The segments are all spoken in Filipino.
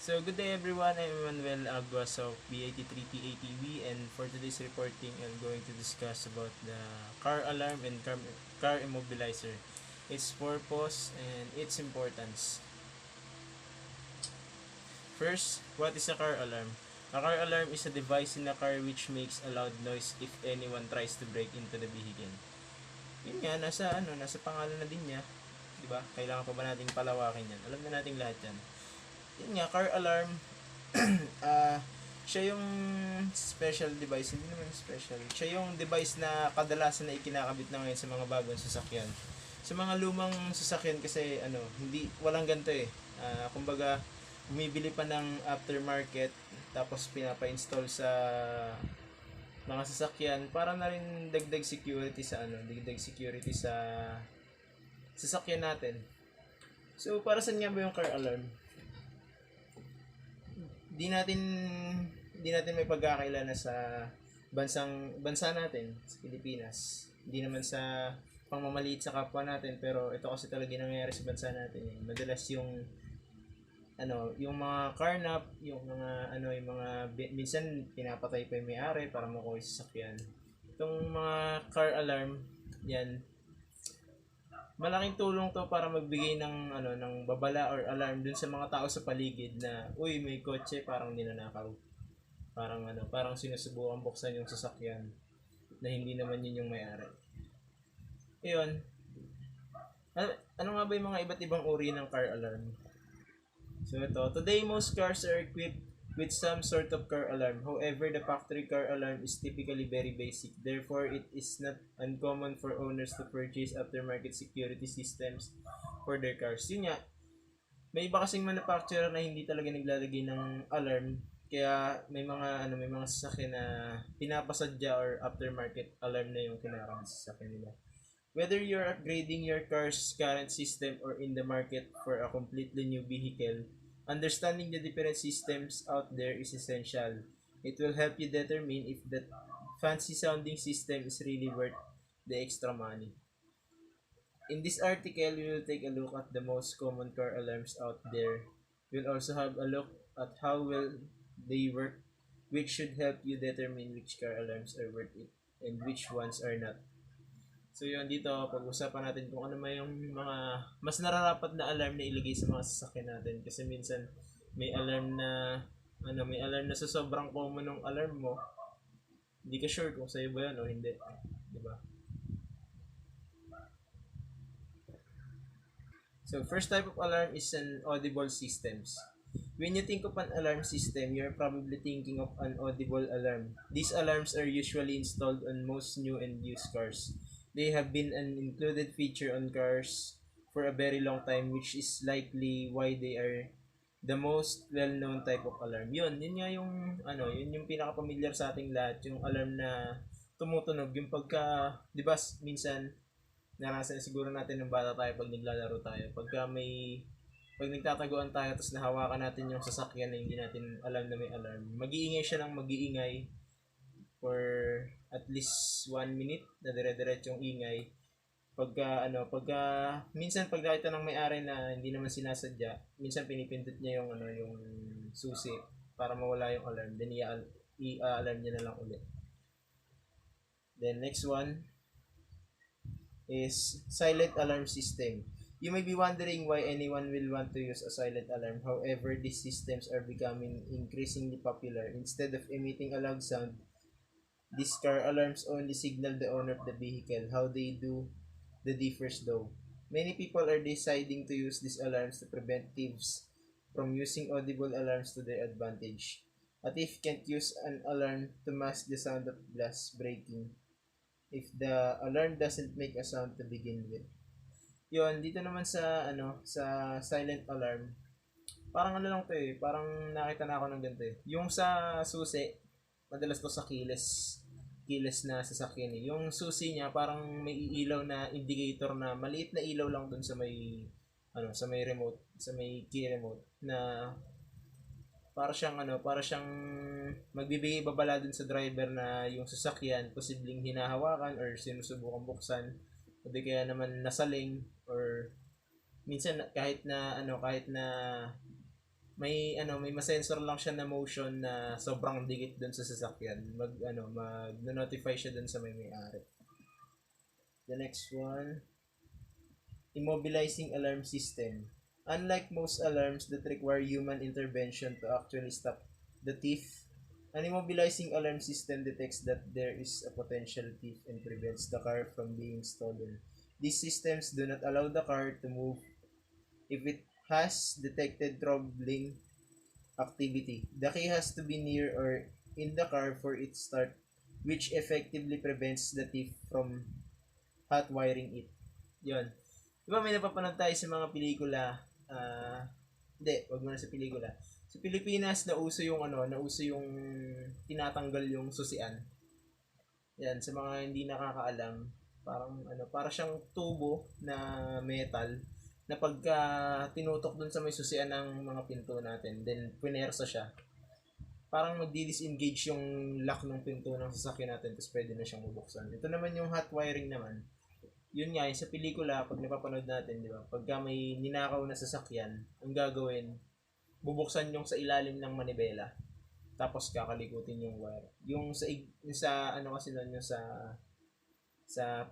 So, good day everyone. I'm Manuel Aguas of B83PATV, and for today's reporting, I'm going to discuss about the car alarm and car immobilizer, its purpose and its importance. First, what is a car alarm? A car alarm is a device in a car which makes a loud noise if anyone tries to break into the vehicle. Yun nga, nasa pangalan na din niya. Diba? Kailangan pa ba nating palawakin yan? Alam na nating lahat yan. Yun nga, car alarm, ah siya yung special device, hindi naman special. Siya yung device na kadalasan na ikinakabit na ngayon sa mga bagong sasakyan. Sa mga lumang sasakyan kasi hindi walang ganito eh. Kumbaga bumibili pa ng aftermarket tapos pinapa-install sa mga sasakyan para na rin dagdag security sa sasakyan natin. So para saan nga ba yung car alarm? di natin di natin may pagkakailala sa bansa natin sa Pilipinas. Hindi naman sa pangmamaliit sa kapwa natin, pero ito kasi talaga nangyayari sa bansa natin. Madalas yung mga carnap, yung mga minsan pinapatay pa yung may-ari para makuha yung sasakyan. Itong mga car alarm, yan, malaking tulong to para magbigay ng babala or alarm dun sa mga tao sa paligid na uy, may kotse parang ninanakaw. Parang sinusubukan buksan yung sasakyan na hindi naman yun yung may-ari. Ayun. Ano nga ba yung mga iba't ibang uri ng car alarm? So today most cars are equipped with some sort of car alarm. However, the factory car alarm is typically very basic. Therefore, it is not uncommon for owners to purchase aftermarket security systems for their cars. Yun nga, may iba kasing manufacturer na hindi talaga naglalagay ng alarm. Kaya may mga sasakyan na pinapasadya or aftermarket alarm na yung kinakabit sa sasakyan nila. Whether you're upgrading your car's current system or in the market for a completely new vehicle, understanding the different systems out there is essential. It will help you determine if that fancy sounding system is really worth the extra money. In this article, we will take a look at the most common car alarms out there. We'll also have a look at how well they work, which should help you determine which car alarms are worth it and which ones are not. So yun, dito pag-usapan natin kung ano may yung mga mas nararapat na alarm na ilagay sa mga sasakyan natin, kasi minsan may alarm na may alarm na sa sobrang common ng alarm mo, hindi ka sure kung sa'yo ba yan o hindi, di ba? So first type of alarm is an audible systems. When you think of an alarm system, you're probably thinking of an audible alarm. These alarms are usually installed on most new and used cars. They have been an included feature on cars for a very long time, which is likely why they are the most well-known type of alarm. Yun nga yun yung pinaka-familiar sa ating lahat, yung alarm na tumutunog, yung pagka, 'di ba, minsan naranasan siguro natin ng bata tayo pag naglalaro tayo. Pag nagtataguan tayo tapos nahawakan natin yung sasakyan na hindi natin alam na may alarm, mag-iingay siya ng mag-iingay for at least 1 minute na dire-diretsong ingay. Pagka minsan pag nakita ng may-ari na hindi naman sinasadya, minsan pinipindot niya yung susi para mawala yung alarm, then i-alarm niya na lang ulit. Then next one is silent alarm system. You may be wondering why anyone will want to use a silent alarm. However, these systems are becoming increasingly popular. Instead of emitting a loud sound, these car alarms only signal the owner of the vehicle. How they do the differs though. Many people are deciding to use these alarms to prevent thieves from using audible alarms to their advantage. A thief can't use an alarm to mask the sound of glass breaking if the alarm doesn't make a sound to begin with. Yun, dito naman sa silent alarm, parang lang to eh, parang nakita na ako ng ganito eh. Yung sa susi, madalas to sa kiles na sasakyan eh. Yung susi niya parang may ilaw na indicator na maliit na ilaw lang dun sa may remote, sa may key remote na para siyang magbibigay babala dun sa driver na yung sasakyan posibleng hinahawakan or sinusubukan buksan, o di kaya naman nasaling, or minsan kahit na may may masensor lang siya na motion na sobrang dikit dun sa sasakyan. Mag-notify siya dun sa may-ari. The next one, immobilizing alarm system. Unlike most alarms that require human intervention to actually stop the thief, an immobilizing alarm system detects that there is a potential thief and prevents the car from being stolen. These systems do not allow the car to move if it has detected troubling activity. The key has to be near or in the car for it start, which effectively prevents the thief from hotwiring it. Yun. Diba may napapanood tayo sa mga pelikula, hindi, wag mo na sa pelikula. Sa Pilipinas, nauso yung tinatanggal yung susian. Yan, sa mga hindi nakakaalam, para siyang tubo na metal na pagka tinutok dun sa may susian ng mga pinto natin, then pinersa siya, parang magdi-disengage yung lock ng pinto ng sasakyan natin, tapos pwede na siyang bubuksan. Ito naman yung hot wiring naman. Yun nga, sa pelikula, pag napapanood natin, di ba? Pagka may ninakaw na sasakyan, ang gagawin, bubuksan yung sa ilalim ng manibela. Tapos kakalikutin yung wire. Yung sa kasi nun, yung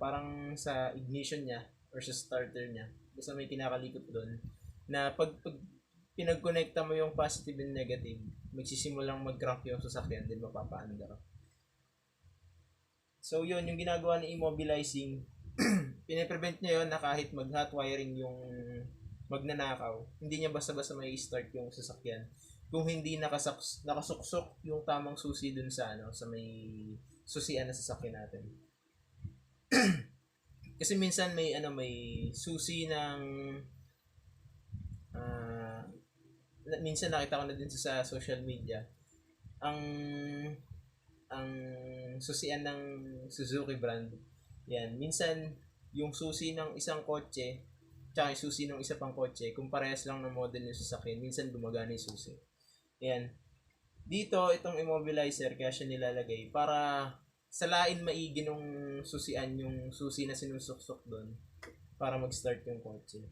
parang sa ignition niya, or sa starter niya, basta may kinakalikot doon, na pag pinag-connecta mo yung positive and negative, magsisimulang mag-crank yung sasakyan, din mapapaandar. So yun, yung ginagawa ni immobilizing, pine-prevent niya yun na kahit mag-hot wiring yung magnanakaw, hindi niya basta-basta may start yung sasakyan kung hindi nakasuksok yung tamang susi dun sa sa may susian na sasakyan natin. Kasi minsan may susi ng minsan nakita ko na din sa social media, ang susian ng Suzuki brand. Yan, minsan yung susi ng isang kotse tsaka yung susi ng isa pang kotse, kung parehas lang ng model yung sasakyan, minsan gumagana yung susi. Yan. Dito, itong immobilizer, kaya siya nilalagay para salain maigi nung susian yung susi na sinusuksok doon para mag-start yung kotse.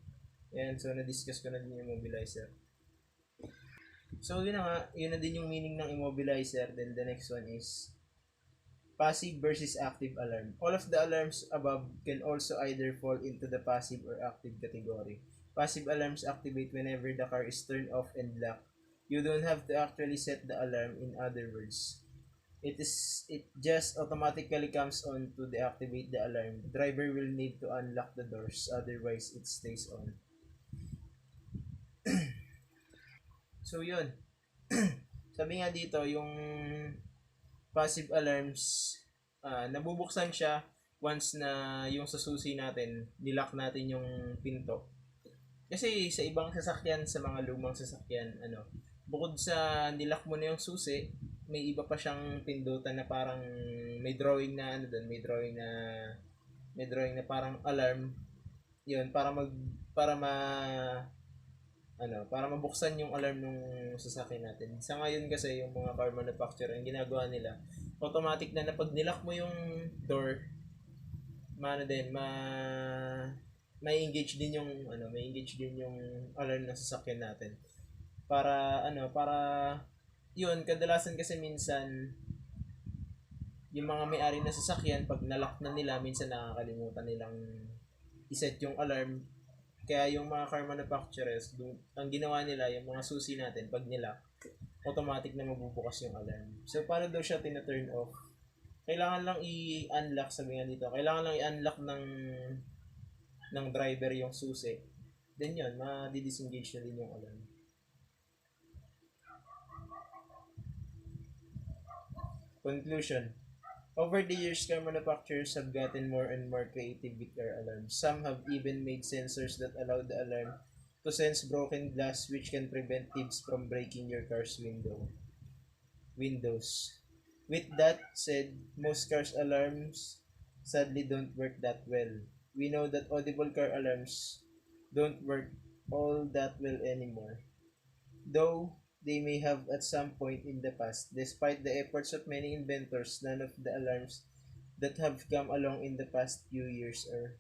Yan, so na-discuss ko na din yung immobilizer. So yun na din yung meaning ng immobilizer. Then the next one is passive versus active alarm. All of the alarms above can also either fall into the passive or active category. Passive alarms activate whenever the car is turned off and locked. You don't have to actually set the alarm, in other words. It just automatically comes on to deactivate the alarm. The driver will need to unlock the doors, otherwise it stays on. So yun. Sabi nga dito, yung passive alarms, nabubuksan siya once na yung sa susi natin, nilock natin yung pinto. Kasi sa ibang sasakyan, sa mga lumang sasakyan, bukod sa nilock mo na yung susi, may iba pa siyang pindutan na parang may drawing na may drawing na parang alarm. Yun, para mabuksan yung alarm ng sasakyan natin. Sa ngayon kasi yung mga car manufacturer, ang ginagawa nila, automatic na pag nilock mo yung door, may engage din yung alarm ng sasakyan natin. Para yun, kadalasan kasi minsan yung mga may-ari na sasakyan, pag nalock na nila, minsan nakakalimutan nilang iset yung alarm. Kaya yung mga car manufacturers, ang ginawa nila, yung mga susi natin, pag nila, automatic na mabubukas yung alarm. So, paano daw siya tina-turn off? Kailangan lang i-unlock, sabi nga dito. Kailangan lang i-unlock ng driver yung susi. Then yun, ma-disengage na din yung alarm. Conclusion. Over the years, car manufacturers have gotten more and more creative with their alarms. Some have even made sensors that allow the alarm to sense broken glass, which can prevent thieves from breaking your car's windows. With that said, most cars' alarms sadly don't work that well. We know that audible car alarms don't work all that well anymore, though they may have at some point in the past. Despite the efforts of many inventors, none of the alarms that have come along in the past few years are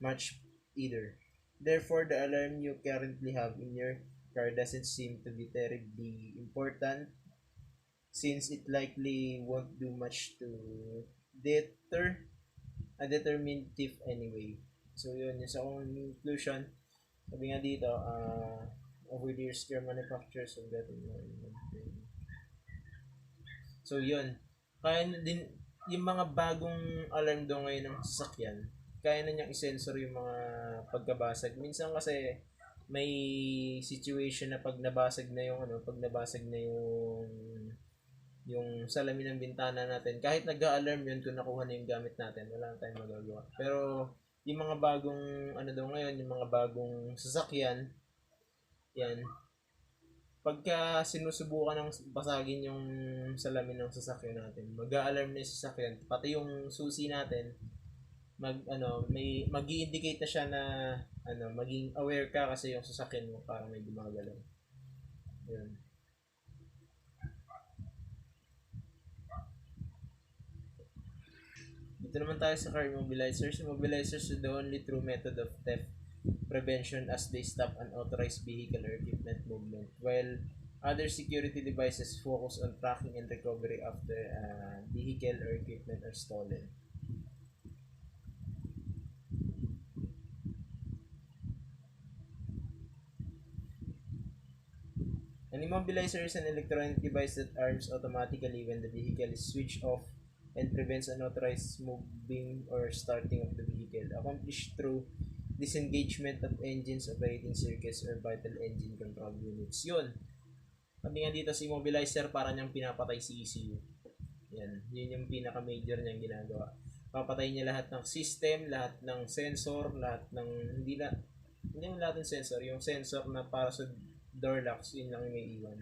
much either. Therefore, the alarm you currently have in your car doesn't seem to be terribly important since it likely won't do much to deter a determined thief anyway. So yun, yung sa conclusion, sabi nga dito, over the years, car manufacturers have gotten more and more. So yun, kaya na din, yung mga bagong alarm daw ngayon ng sasakyan, kaya na niyang isensor yung mga pagkabasag. Minsan kasi may situation na pag nabasag na yung pag nabasag na yung salamin ng bintana natin, kahit nag-a-alarm yun kung nakuha na yung gamit natin, wala na tayong magagawa. Pero yung mga bagong daw ngayon, yung mga bagong sasakyan, yan, pagka sinusubukan ng basagin yung salamin ng sasakyan natin, mag-a-alarm na yung sasakyan, pati yung susi natin, mag-i-indicate na siya na maging aware ka kasi yung sasakyan mo parang may gumagalaw. Yun. Dito naman tayo sa car immobilizers. Immobilizers are the only true method of theft prevention as they stop unauthorized vehicle or equipment movement, while other security devices focus on tracking and recovery after vehicle or equipment are stolen. An immobilizer is an electronic device that arms automatically when the vehicle is switched off and prevents unauthorized moving or starting of the vehicle, accomplished through disengagement of engines, operating circuits, or vital engine control units. Yun. Sabi nga dito, si immobilizer para niyang pinapatay si ECU. Yan. Yun yung pinaka-major niyang ginagawa. Papatay niya lahat ng system, lahat ng sensor, lahat ng, hindi lahat ng sensor, yung sensor na para sa door locks, yun lang yung may iwan.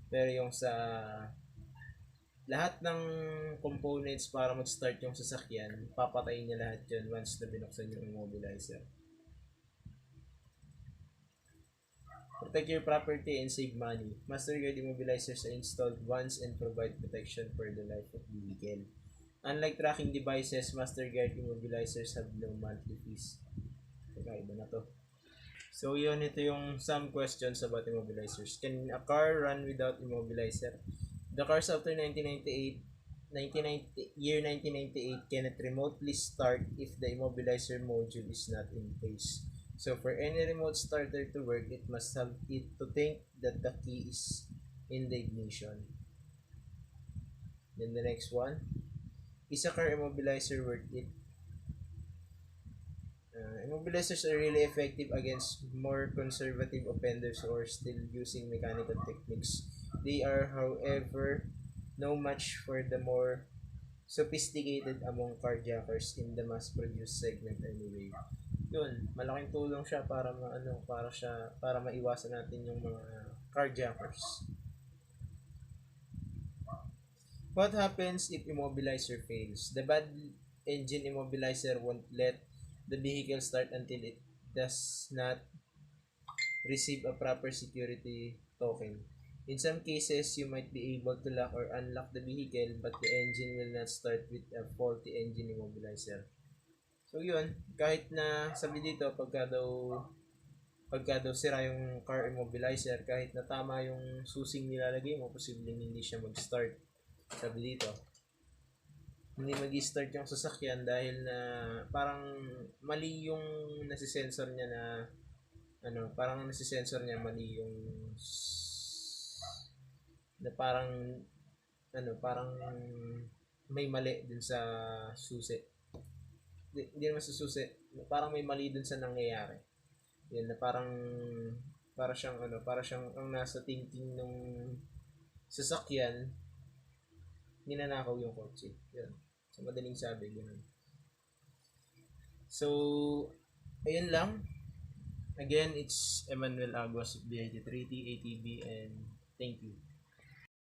Pero yung sa lahat ng components para mag-start yung sasakyan, papatayin niya lahat yun once na binuksan yung immobilizer. Protect your property and save money. MasterGuard immobilizers are installed once and provide protection for the life of the vehicle. Unlike tracking devices, MasterGuard immobilizers have no monthly fees. Kakaiba na to. So yun, ito yung some questions about immobilizers. Can a car run without immobilizer? The cars after 1998 cannot remotely start if the immobilizer module is not in place. So for any remote starter to work, it must have it to think that the key is in the ignition. Then the next one, is a car immobilizer worth it? Immobilizers are really effective against more conservative offenders who are still using mechanical techniques. They are, however, no match for the more sophisticated among carjackers in the mass-produced segment anyway. Yun, malaking tulong siya para para maiwasan natin yung mga carjackers. What happens if immobilizer fails? The bad engine immobilizer won't let the vehicle start until it does not receive a proper security token. In some cases, you might be able to lock or unlock the vehicle, but the engine will not start with a faulty engine immobilizer. So yun, kahit na sabi dito, pagka daw sira yung car immobilizer, kahit na tama yung susing nilalagay mo, posibleng hindi siya mag-start. Sabi dito, hindi mag-start yung sasakyan dahil na parang mali yung nasisensor niya na parang nasisensor niya mali yung na parang may mali dun sa susi. Hindi naman sa susi, parang may mali dun sa nangyayari. Yan na parang para siyang ang nasa thinking nung sasakyan, ninanakaw yung kotse. Yan. Sa madaling sabi, ganoon. So, ayun lang. Again, it's Emmanuel Aguas, BIT3T, ATB, and thank you.